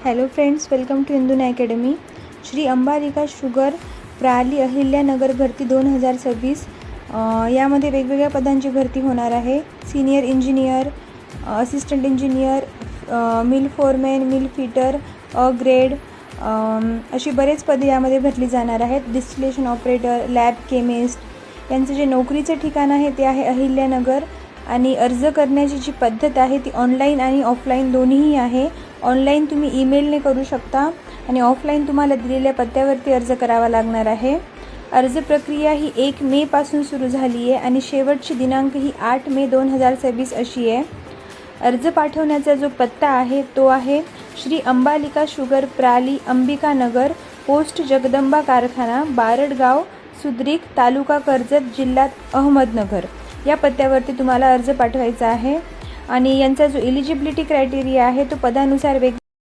Hello friends, welcome to Induna academy. Shri Ambalika sugar प्राली अहिल्यानगर भरती 2026 यामध्ये वेगवेगळ्या पदांची भरती होणार आहे. Senior engineer, assistant engineer, mill foreman, mill fitter, grade अशी बरेच पदे यामध्ये भरली जाणार आहेत. डिस्टिलेशन ऑपरेटर, लॅब केमिस्ट यांचं जे नोकरीचं ठिकाण आहे ते आहे अहिल्यानगर. आणि अर्ज करण्याची जी पद्धत आहे ती ऑनलाईन आणि ऑफलाईन दोन्हीही आहे. ऑनलाईन तुम्ही ईमेलने करू शकता आणि ऑफलाईन तुम्हाला दिलेल्या पत्त्यावरती अर्ज करावा लागणार आहे. अर्ज प्रक्रिया ही 1 मे पासून सुरू झाली आहे आणि शेवटची दिनांक ही 8 मे 2026 अशी आहे. अर्ज पाठवण्याचा जो पत्ता आहे तो आहे श्री अंबालिका शुगर प्राली अंबिकानगर, पोस्ट जगदंबा कारखाना, बारडगाव, सुद्रीक, तालुका कर्जत, जिल्ह्यात अहमदनगर या पत्त्यावरती तुम्हाला अर्ज पाठवायचा आहे. आणि यांचा जो एलिजिबिलिटी क्रायटेरिया आहे तो पदानुसार